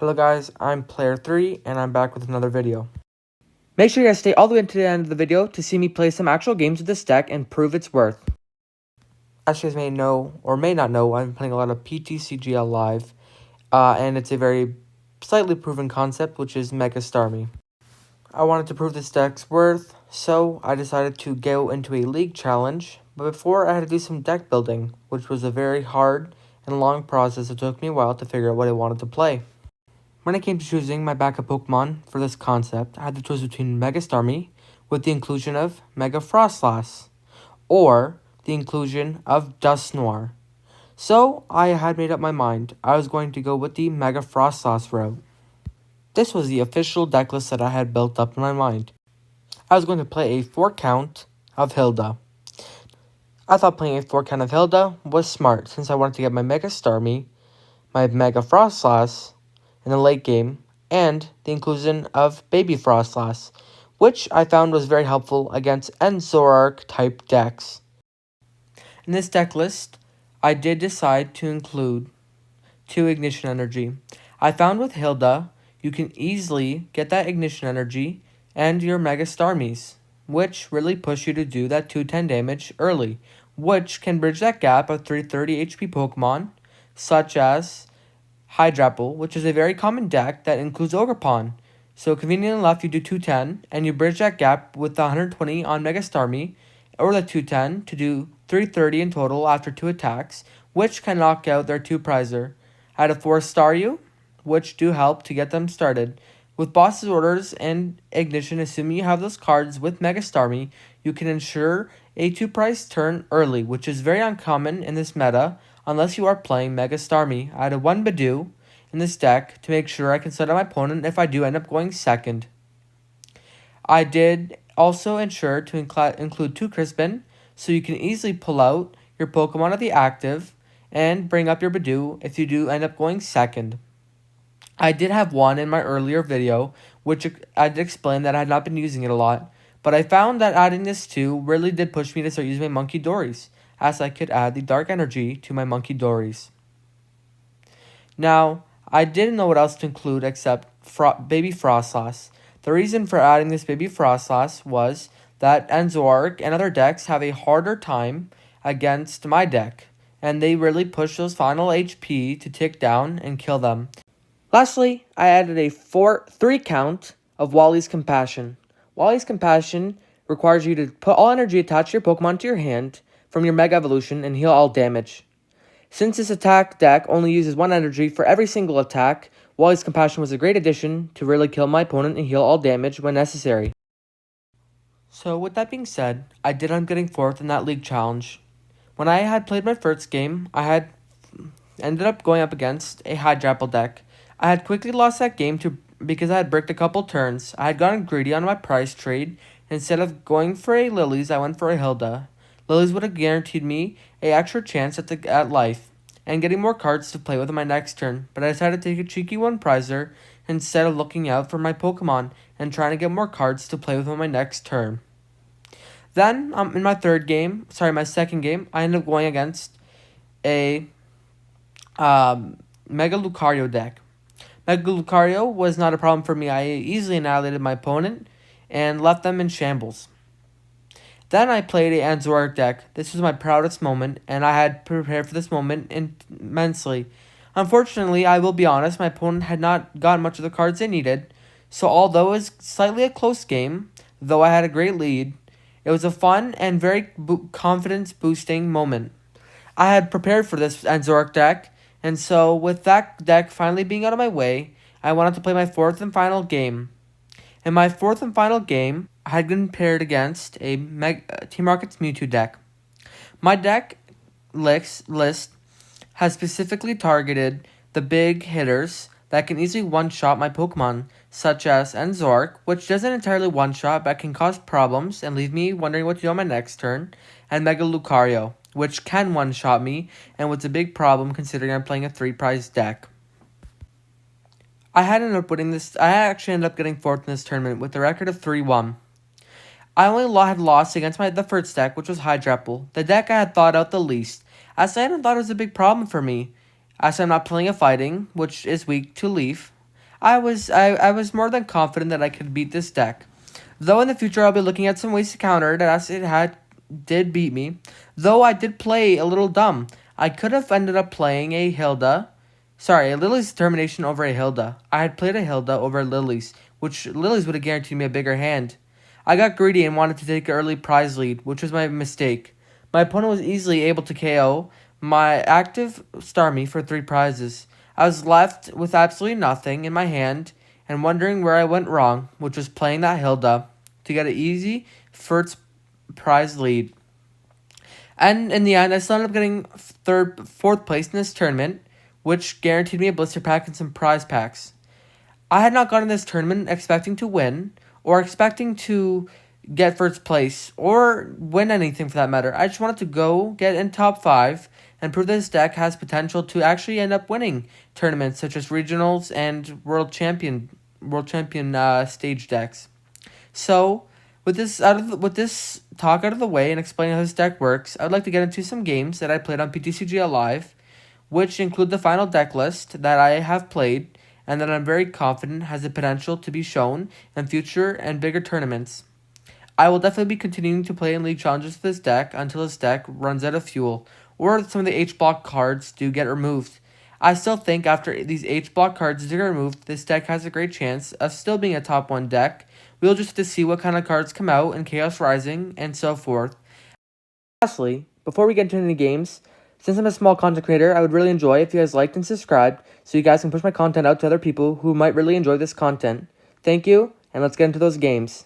Hello guys, I'm Player 3 and I'm back with another video. Make sure you guys stay all the way to the end of the video to see me play some actual games with this deck and prove its worth. As you guys may know or may not know, I'm playing a lot of PTCGl live, and it's a very slightly proven concept, which is Mega Starmie. I wanted to prove this deck's worth, so I decided to go into a league challenge, but before I had to do some deck building, which was a very hard and long process. It took me a while to figure out what I wanted to play. When it came to choosing my backup Pokemon for this concept, I had the choice between Mega Starmie with the inclusion of Mega Froslass, or the inclusion of Dusknoir. So I had made up my mind. I was going to go with the Mega Froslass route. This was the official deck list that I had built up in my mind. I was going to play a 4-count of Hilda. I thought playing a 4-count of Hilda was smart since I wanted to get my Mega Starmie, my Mega Froslass in the late game, and the inclusion of Baby Froslass, which I found was very helpful against Zoroark type decks. In this deck list, I did decide to include 2 Ignition Energy. I found with Hilda, you can easily get that Ignition Energy and your Mega Starmies, which really push you to do that 210 damage early, which can bridge that gap of 330 HP Pokemon, such as Hydrapple, which is a very common deck that includes Ogerpon. So conveniently enough, you do 210, and you bridge that gap with the 120 on Mega Starmie, or the 210 to do 330 in total after 2 attacks, which can knock out their 2 prizer. I had a 4 Staryu, which do help to get them started. With Boss's Orders and Ignition, assuming you have those cards with Mega Starmie, you can ensure a 2 prize turn early, which is very uncommon in this meta, unless you are playing Mega Starmie. I had a 1 Budew in this deck to make sure I can set up my opponent if I do end up going second. I did also ensure to include 2 Crispin, so you can easily pull out your Pokemon at the active and bring up your Budew if you do end up going second. I did have one in my earlier video, which I did explain that I had not been using it a lot, but I found that adding this to really did push me to start using my Munkidori, as I could add the Dark Energy to my Munkidori. Now, I didn't know what else to include except Baby Froslass. The reason for adding this Baby Froslass was that Zoroark and other decks have a harder time against my deck, and they really push those final HP to tick down and kill them. Lastly, I added a 3 count of Wally's Compassion. Wally's Compassion requires you to put all energy attached to your Pokemon to your hand from your Mega Evolution and heal all damage. Since this attack deck only uses 1 energy for every single attack, Wally's Compassion was a great addition to really kill my opponent and heal all damage when necessary. So with that being said, I did end up getting 4th in that league challenge. When I had played my first game, I had ended up going up against a Hydrapple deck. I had quickly lost that game because I had bricked a couple turns. I had gotten greedy on my prize trade. Instead of going for a Lilies, I went for a Hilda. Lilies would have guaranteed me an extra chance at life and getting more cards to play with in my next turn, but I decided to take a cheeky 1 prizer instead of looking out for my Pokemon and trying to get more cards to play with on my next turn. Then, in my second game, I ended up going against a Mega Lucario deck. Mega Lucario was not a problem for me. I easily annihilated my opponent and left them in shambles. Then I played a Zoroark deck. This was my proudest moment, and I had prepared for this moment immensely. Unfortunately, I will be honest, my opponent had not gotten much of the cards they needed, so although it was slightly a close game, though I had a great lead, it was a fun and very confidence-boosting moment. I had prepared for this Zoroark deck, and so, with that deck finally being out of my way, I wanted to play my 4th and final game. In my 4th and final game, I had been paired against a Team Rocket's Mewtwo deck. My deck list has specifically targeted the big hitters that can easily one-shot my Pokemon, such as Zoroark, which doesn't entirely one-shot but can cause problems and leave me wondering what to do on my next turn, and Mega Lucario, which can one-shot me, and was a big problem considering I'm playing a 3-prize deck. I actually ended up getting 4th in this tournament with a record of 3-1. I only had lost against the first deck, which was Hydrapple, the deck I had thought out the least, as I hadn't thought it was a big problem for me, as I'm not playing a fighting, which is weak to Leaf. I was more than confident that I could beat this deck. Though in the future I'll be looking at some ways to counter it, as it did beat me. Though I did play a little dumb. I could have ended up playing a Hilda. Sorry, a Lily's Determination over a Hilda. I had played a Hilda over Lily's, which Lily's would have guaranteed me a bigger hand. I got greedy and wanted to take an early prize lead, which was my mistake. My opponent was easily able to KO my active Starmie for 3 prizes. I was left with absolutely nothing in my hand and wondering where I went wrong, which was playing that Hilda to get an easy first prize lead. And in the end, I still ended up getting 4th place in this tournament, which guaranteed me a blister pack and some prize packs. I had not gone in this tournament expecting to win, or expecting to get 1st place, or win anything for that matter. I just wanted to go get in top 5 and prove this deck has potential to actually end up winning tournaments such as regionals and world champion stage decks. So, with this talk out of the way and explaining how this deck works, I would like to get into some games that I played on PTCGl Live, which include the final deck list that I have played and that I'm very confident has the potential to be shown in future and bigger tournaments. I will definitely be continuing to play in league challenges with this deck until this deck runs out of fuel, or some of the H-block cards do get removed. I still think after these H-block cards do get removed, this deck has a great chance of still being a top 1 deck. We'll just have to see what kind of cards come out in Chaos Rising and so forth. Lastly, before we get into any games, since I'm a small content creator, I would really enjoy if you guys liked and subscribed so you guys can push my content out to other people who might really enjoy this content. Thank you, and let's get into those games.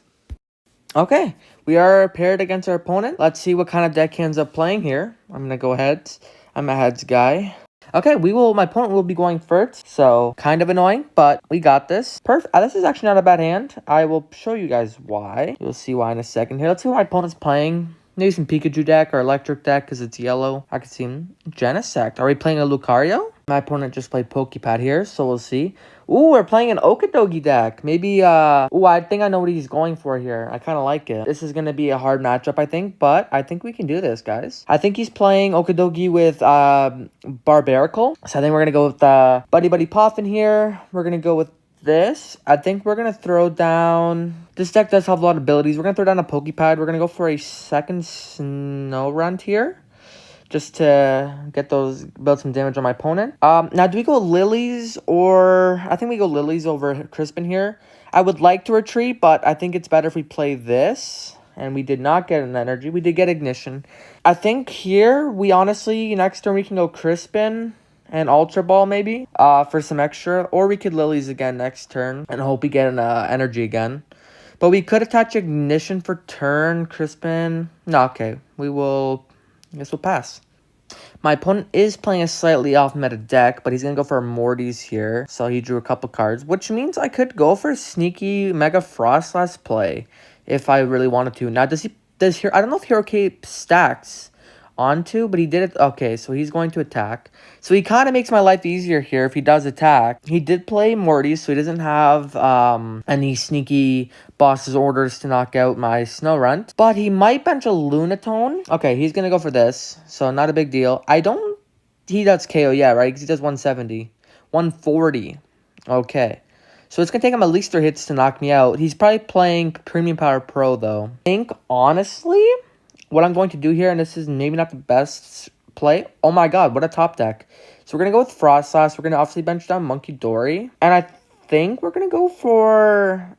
Okay, we are paired against our opponent. Let's see what kind of deck he ends up playing here. I'm going to go ahead. I'm a heads guy. Okay, my opponent will be going first, so kind of annoying, but we got this. Perfect. This is actually not a bad hand. I will show you guys why. You'll see why in a second here. Let's see what my opponent's playing. Maybe some Pikachu deck or electric deck because it's yellow. I can see him. Genesect. Are we playing a Lucario? My opponent just played Pokepad here, so we'll see. Ooh, we're playing an Okidogi deck. Maybe, I think I know what he's going for here. I kind of like it. This is going to be a hard matchup, I think, but I think we can do this, guys. I think he's playing Okidogi with, Barbaracle. So I think we're going to go with, Buddy Buddy Poffin here. We're going to go with this. I think we're going to throw down... This deck does have a lot of abilities. We're going to throw down a Pokepad. We're going to go for a second Snorunt here, just to build some damage on my opponent. Now, do we go Lilies or... I think we go Lilies over Crispin here. I would like to retreat, but I think it's better if we play this. And we did not get an energy. We did get Ignition. I think here, we honestly, next turn we can go Crispin and Ultra Ball maybe, for some extra. Or we could Lilies again next turn and hope we get an energy again. But we could attach Ignition for turn, Crispin. No, okay. I guess we'll pass. My opponent is playing a slightly off-meta deck, but he's going to go for a Morty's here. So he drew a couple cards, which means I could go for a sneaky Mega Froslass play if I really wanted to. Now, I don't know if Hero Cape stacks onto, but he did it. Okay, so he's going to attack. So he kind of makes my life easier here if he does attack. He did play Morty, so he doesn't have any sneaky boss's orders to knock out my Snorunt. But he might bench a Lunatone. Okay, he's going to go for this, so not a big deal. He does KO, yeah, right? Because he does 170. 140. Okay. So it's going to take him at least 3 hits to knock me out. He's probably playing Premium Power Pro, though. I think, honestly... What I'm going to do here, and this is maybe not the best play. Oh my god, what a top deck. So we're going to go with Froslass. We're going to obviously bench down Munkidori. And I think we're going to go for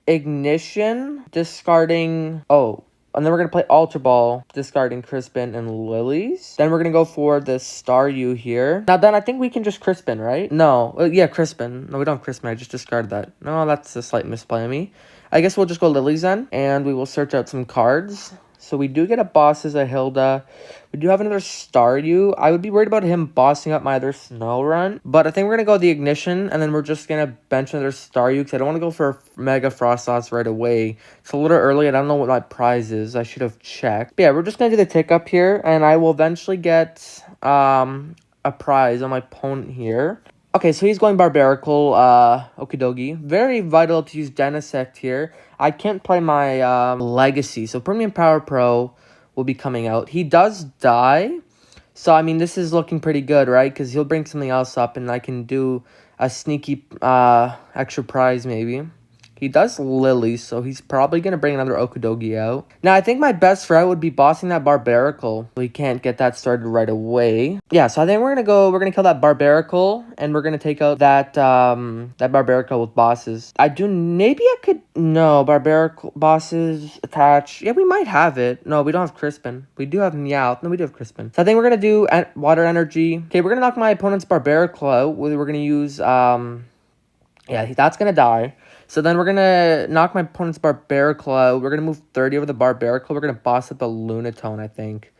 Ignition, discarding... Oh, and then we're going to play Ultra Ball, discarding Crispin and Lilies. Then we're going to go for the Staryu here. Now then, I think we can just Crispin, right? No, yeah, Crispin. No, we don't have Crispin. I just discarded that. No, that's a slight misplay on me. I guess we'll just go Lilies then, and we will search out some cards. So we do get a boss as a Hilda. We do have another Staryu. I would be worried about him bossing up my other Snorunt. But I think we're going to go the Ignition. And then we're just going to bench another Staryu. Because I don't want to go for Mega Froslass right away. It's a little early. And I don't know what my prize is. I should have checked. But yeah, we're just going to do the tick up here. And I will eventually get a prize on my opponent here. Okay, so he's going Barbaracle, Okidogi. Very vital to use Genesect here. I can't play my Legacy, so Premium Power Pro will be coming out. He does die, so I mean, this is looking pretty good, right? Because he'll bring something else up, and I can do a sneaky extra prize maybe. He does Lily, so he's probably going to bring another Okudogi out. Now, I think my best route would be bossing that Barbaracle. We can't get that started right away. Yeah, so I think we're going to kill that Barbaracle, and we're going to take out that that Barbaracle with bosses. No, Barbaracle bosses attach. Yeah, we might have it. No, we don't have Crispin. We do have Meowth. No, we do have Crispin. So I think we're going to do Water Energy. Okay, we're going to knock my opponent's Barbaracle out. We're going to use, yeah, that's going to die. So then we're going to knock my opponent's Barbaracle out. We're going to move 30 over the Barbaracle. We're going to boss up the Lunatone, I think.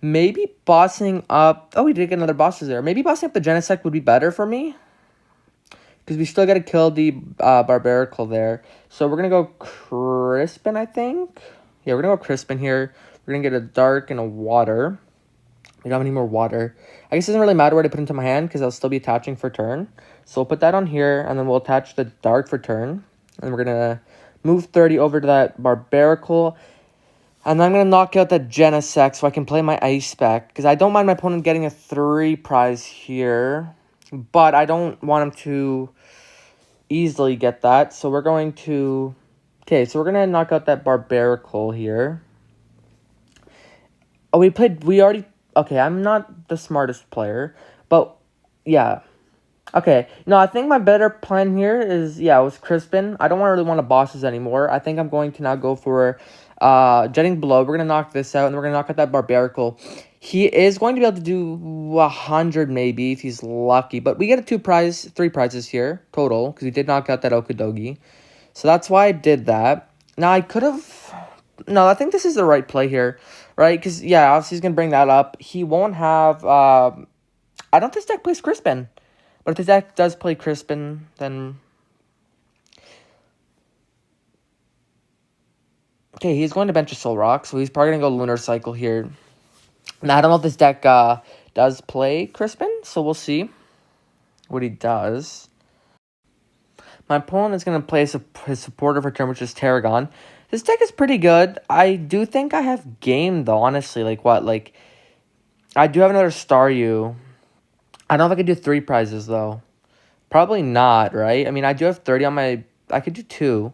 Maybe bossing up... Oh, we did get another bosses there. Maybe bossing up the Genesect would be better for me. Because we still got to kill the Barbaracle there. So we're going to go Crispin, I think. Yeah, we're going to go Crispin here. We're going to get a Dark and a Water. We don't have any more water. I guess it doesn't really matter what I put into my hand because I'll still be attaching for turn. So we'll put that on here, and then we'll attach the Dark for turn. And we're going to move 30 over to that Barbaracle. And then I'm going to knock out that Genesect so I can play my Ice Spec. Because I don't mind my opponent getting a 3 prize here. But I don't want him to easily get that. So we're going to... Okay, so we're going to knock out that Barbaracle here. Oh, we already... Okay, I'm not the smartest player, but yeah. Okay, no, I think my better plan here is, yeah, it was Crispin. I don't really want to bosses anymore. I think I'm going to now go for Jetting Blow. We're going to knock this out, and we're going to knock out that Barbaracle. He is going to be able to do 100 maybe if he's lucky, but we get a 3 prizes here total because we did knock out that Okudogi. So that's why I did that. Now, I could have... No, I think this is the right play here. Right, because, yeah, obviously he's going to bring that up. He won't have, I don't think this deck plays Crispin. But if this deck does play Crispin, then... Okay, he's going to bench a Soul Rock, so he's probably going to go Lunar Cycle here. Now, I don't know if this deck does play Crispin, so we'll see what he does. My opponent is going to play his supporter for turn, which is Tarragon. This deck is pretty good. I do think I have game, though, honestly. Like, what? Like, I do have another Staryu. I don't know if I could do 3 prizes, though. Probably not, right? I mean, I do have 30 on my... I could do 2.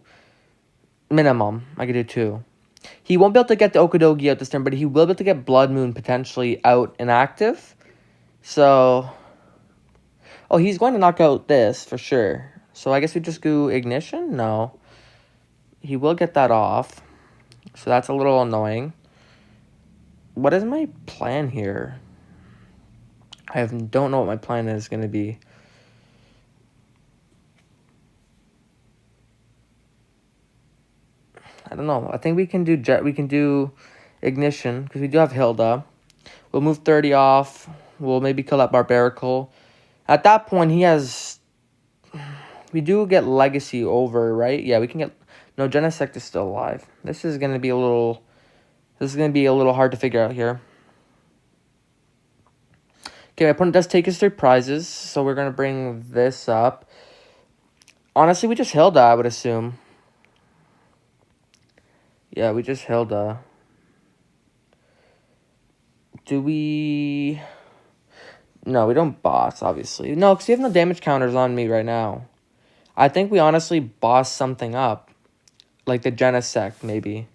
Minimum. I could do 2. He won't be able to get the Okudogi out this turn, but he will be able to get Blood Moon potentially out inactive. So... Oh, he's going to knock out this, for sure. So I guess we just do Ignition? No. He will get that off. So that's a little annoying. What is my plan here? Don't know what my plan is going to be. I don't know. I think we can do Ignition because we do have Hilda. We'll move 30 off. We'll maybe kill that Barbaracle. At that point, he has... We do get Legacy over, right? Yeah, we can get... No, Genesect is still alive. This is going to be a little... This is going to be a little hard to figure out here. Okay, my opponent does take his 3 prizes, so we're going to bring this up. Honestly, we just Hilda, I would assume. Yeah, we just Hilda. Do we... No, we don't boss, obviously. No, because we have no damage counters on me right now. I think we honestly boss something up. Like the Genesect, maybe.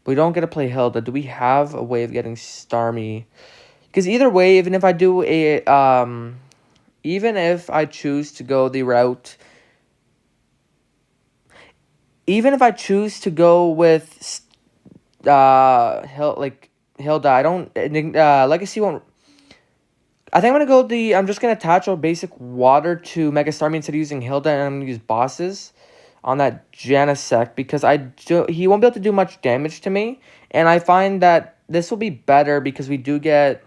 But we don't get to play Hilda. Do we have a way of getting Starmie? Because either way, even if I do a... even if I choose to go the route... Even if I choose to go with... Hilda, I don't... Legacy won't... I think I'm going to go I'm just going to attach a basic water to Mega Starmie instead of using Hilda, and I'm going to use bosses on that Genesect because he won't be able to do much damage to me. And I find that this will be better because we do get...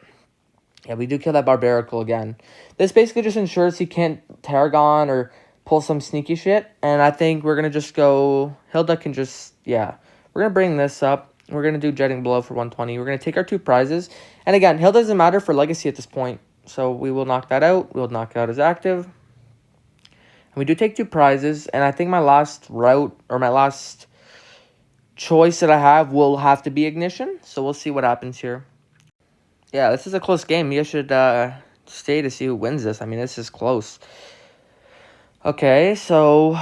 Yeah, we do kill that Barbaracle again. This basically just ensures he can't Tarragon or pull some sneaky shit. And I think we're going to just go... Hilda can just... Yeah. We're going to bring this up. We're going to do Jetting Blow for 120. We're going to take our 2 prizes. And again, Hilda doesn't matter for Legacy at this point. So we will knock that out. We'll knock out his active. And we do take 2 prizes. And I think my last route, or my last choice that I have will have to be Ignition. So we'll see what happens here. Yeah, this is a close game. You guys should stay to see who wins this. I mean, this is close. Okay, so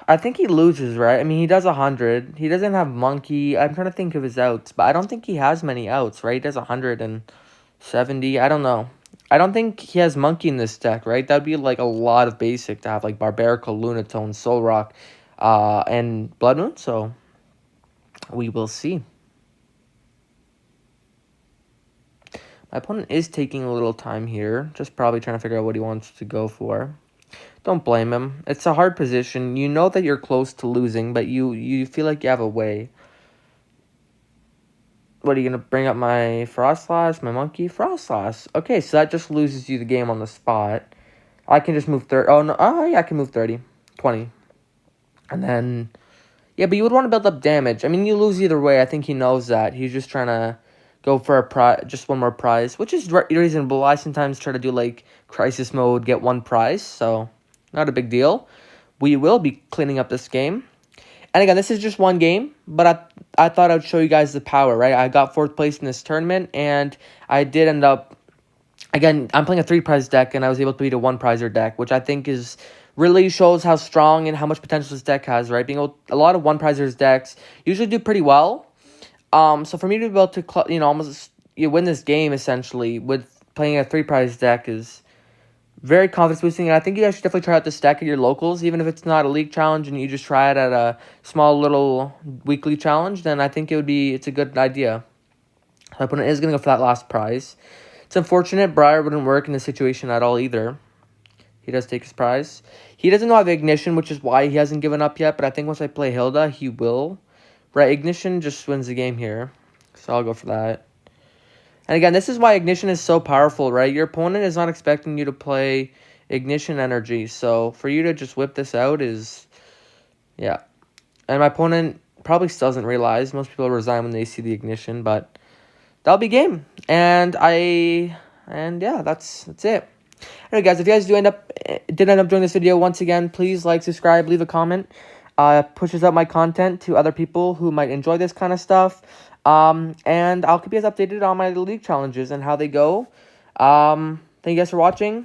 I think he loses, right? I mean, he does 100. He doesn't have Monkey. I'm trying to think of his outs, but I don't think he has many outs, right? He does 170. I don't know. I don't think he has Monkey in this deck, right? That'd be like a lot of basic to have like Barbarical, Lunatone, Solrock, and Blood Moon. So we will see. My opponent is taking a little time here, just probably trying to figure out what he wants to go for. Don't blame him. It's a hard position. You know that you're close to losing, but you feel like you have a way. What, are you going to bring up my Froslass, my Monkey? Froslass. Okay, so that just loses you the game on the spot. I can just move 30. Oh, no. Oh, yeah, I can move 30. 20. And then... Yeah, but you would want to build up damage. I mean, you lose either way. I think he knows that. He's just trying to go for a prize, just one more prize, which is reasonable. I sometimes try to do, like, Crisis Mode, get one prize, so not a big deal. We will be cleaning up this game. And again, this is just one game, but I thought I would show you guys the power, right? I got 4th place in this tournament, and I did end up... Again, I'm playing a 3-prize deck, and I was able to beat a 1-prizer deck, which I think is really shows how strong and how much potential this deck has, right? Being able, a lot of 1-prizers decks usually do pretty well. So for me to be able to, almost win this game, essentially, with playing a 3-prize deck is very confidence boosting. And I think you guys should definitely try out this deck at your locals, even if it's not a league challenge and you just try it at a small little weekly challenge, then I think it's a good idea. My opponent is going to go for that last prize. It's unfortunate Briar wouldn't work in this situation at all either. He does take his prize. He doesn't know I have Ignition, which is why he hasn't given up yet, but I think once I play Hilda, he will. Right, Ignition just wins the game here, so I'll go for that. And again, this is why Ignition is so powerful, right? Your opponent is not expecting you to play Ignition energy, so for you to just whip this out is, yeah. And my opponent probably still doesn't realize. Most people resign when they see the Ignition, but that'll be game. And yeah, that's it. Alright, guys, if you guys did end up enjoying this video, once again, please like, subscribe, leave a comment. Pushes up my content to other people who might enjoy this kind of stuff. And I'll keep you guys updated on my league challenges and how they go. Thank you guys for watching.